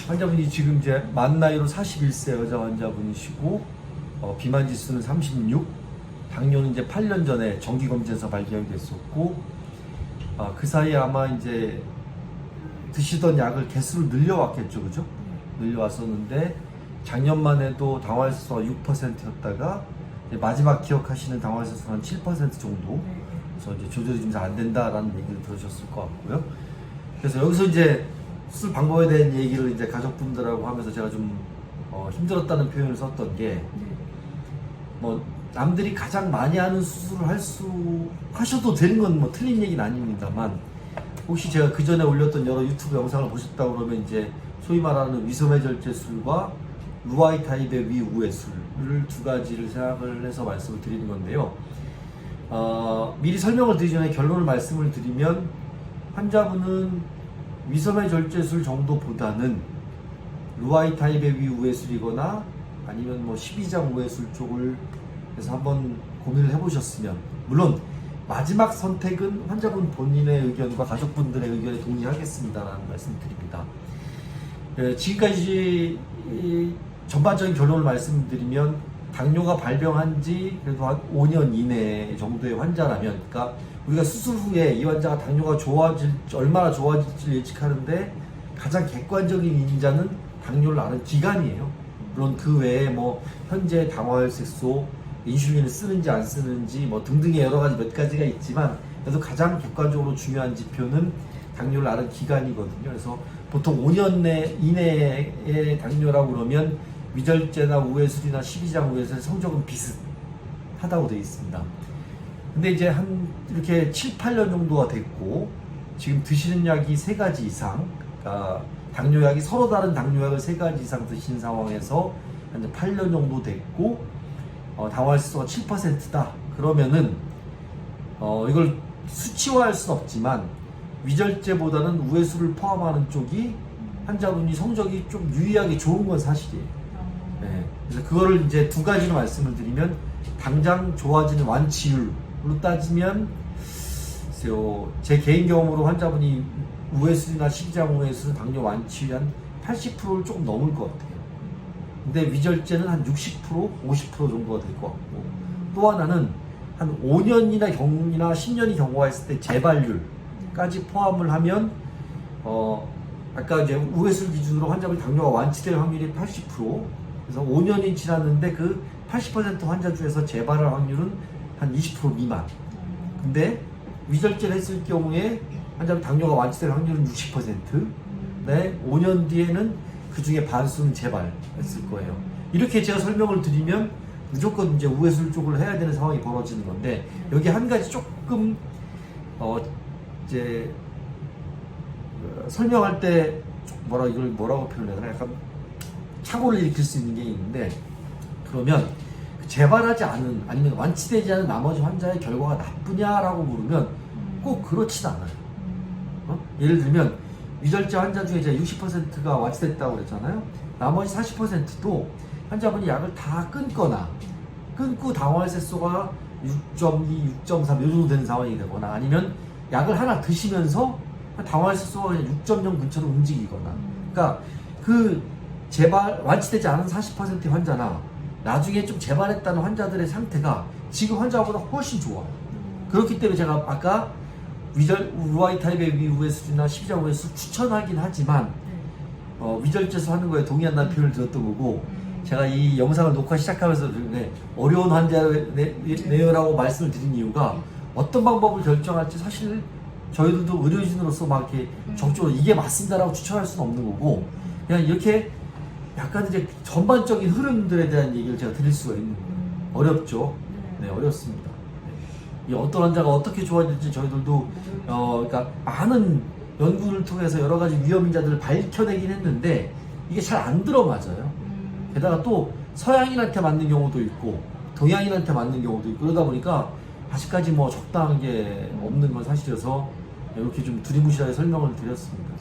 환자분이 지금 이제 만 나이로 41세 여자 환자분이시고 비만 지수는 36, 당뇨는 이제 8년 전에 정기 검진에서 발견이 됐었고 그 사이에 아마 이제 드시던 약을 개수를 늘려왔겠죠, 그죠? 늘려왔었는데 작년만 해도 당화혈소가 6%였다가 마지막 기억하시는 당화혈소가 한 7% 정도. 그래서 이제 조절이 좀 잘 안 된다라는 얘기를 들으셨을 것 같고요. 그래서 여기서 이제 수술 방법에 대한 얘기를 이제 가족분들하고 하면서 제가 좀 힘들었다는 표현을 썼던 게, 뭐 남들이 가장 많이 하는 수술을 하셔도 되는 건 뭐 틀린 얘기는 아닙니다만, 혹시 제가 그 전에 올렸던 여러 유튜브 영상을 보셨다 그러면 이제 소위 말하는 위섬해절제술과 루아이 타입의 위우회술을 두 가지를 생각을 해서 말씀을 드리는 건데요. 미리 설명을 드리기 전에 결론을 말씀을 드리면, 환자분은 위섬해절제술 정도보다는 루아이 타입의 위우회술이거나 아니면 뭐 12장 우회술 쪽을 해서 한번 고민을 해보셨으면, 물론 마지막 선택은 환자분 본인의 의견과 가족분들의 의견에 동의하겠습니다라는 말씀 드립니다. 지금까지 전반적인 결론을 말씀드리면, 당뇨가 발병한 지 그래도 한 5년 이내 정도의 환자라면, 그러니까 우리가 수술 후에 이 환자가 당뇨가 얼마나 좋아질지 예측하는데 가장 객관적인 인자는 당뇨를 앓은 기간이에요. 물론 그 외에 뭐 현재 당화혈색소, 인슐린을 쓰는지 안 쓰는지 뭐 등등의 여러 가지 몇 가지가 있지만, 그래도 가장 객관적으로 중요한 지표는 당뇨를 앓은 기간이거든요. 그래서 보통 5년 이내의 당뇨라고 그러면 위절제나 우회술이나 12장 우회술의 성적은 비슷하다고 되어 있습니다. 근데 이제 이렇게 7, 8년 정도가 됐고, 지금 드시는 약이 3가지 이상, 그러니까 당뇨약이 서로 다른 당뇨약을 3가지 이상 드신 상황에서 한 8년 정도 됐고, 당화혈소가 7%다. 그러면은, 이걸 수치화할 수는 없지만, 위절제보다는 우회술을 포함하는 쪽이 환자분이 성적이 좀 유의하기 좋은 건 사실이에요. 네. 그래서 그거를 이제 두 가지로 말씀을 드리면, 당장 좋아지는 완치율로 따지면, 글쎄요, 제 개인 경험으로 환자분이 우회술이나 12장 우회술은 당뇨 완치율이 한 80%를 조금 넘을 것 같아요. 근데 위절제는 한 60%, 50% 정도가 될 것 같고, 또 하나는 한 5년이나 10년이 경과했을 때 재발률까지 포함을 하면, 아까 이제 우회술 기준으로 환자분이 당뇨가 완치될 확률이 80%, 그래서 5년이 지났는데 그 80% 환자 중에서 재발할 확률은 한 20% 미만. 근데 위절제를 했을 경우에 환자분 당뇨가 완치될 확률은 60%, 네, 5년 뒤에는 그 중에 반수는 재발했을 거예요. 이렇게 제가 설명을 드리면 무조건 이제 우회술 쪽을 해야 되는 상황이 벌어지는 건데, 여기 한 가지 조금 이제 설명할 때 이걸 뭐라고 표현해야 되나, 약간 착오를 일으킬 수 있는 게 있는데, 그러면 재발하지 않은, 아니면 완치되지 않은 나머지 환자의 결과가 나쁘냐라고 물으면 꼭 그렇진 않아요. 예를 들면 위절제 환자 중에 제가 60%가 완치됐다고 그랬잖아요. 나머지 40%도 환자분이 약을 다 끊고 당화혈색소가 6.2, 6.3 이 정도 되는 상황이 되거나, 아니면 약을 하나 드시면서 당화혈색소가 그냥 6.0 근처로 움직이거나, 그러니까 그 완치되지 않은 40%의 환자나 나중에 좀 재발했다는 환자들의 상태가 지금 환자보다 훨씬 좋아요. 그렇기 때문에 제가 아까 루아이 타입의 위우회술이나 12장 우회술 추천하긴 하지만, 위절제술 하는 거에 동의한다는 표현을 들었던 거고, 제가 이 영상을 녹화 시작하면서 어려운 환자네요라고 말씀을 드린 이유가, 어떤 방법을 결정할지 사실 저희들도 의료진으로서 막 이렇게 적극적으로 이게 맞습니다라고 추천할 수는 없는 거고, 그냥 이렇게 약간 이제 전반적인 흐름들에 대한 얘기를 제가 드릴 수가 있는 거예요. 어렵죠? 네, 어렵습니다. 이 어떤 환자가 어떻게 좋아질지 저희들도 그러니까 많은 연구를 통해서 여러 가지 위험인자들을 밝혀내긴 했는데 이게 잘 안 들어맞아요. 게다가 또 서양인한테 맞는 경우도 있고 동양인한테 맞는 경우도 있고, 그러다 보니까 아직까지 뭐 적당한 게 없는 건 사실이어서 이렇게 좀 두리뭉실하게 설명을 드렸습니다.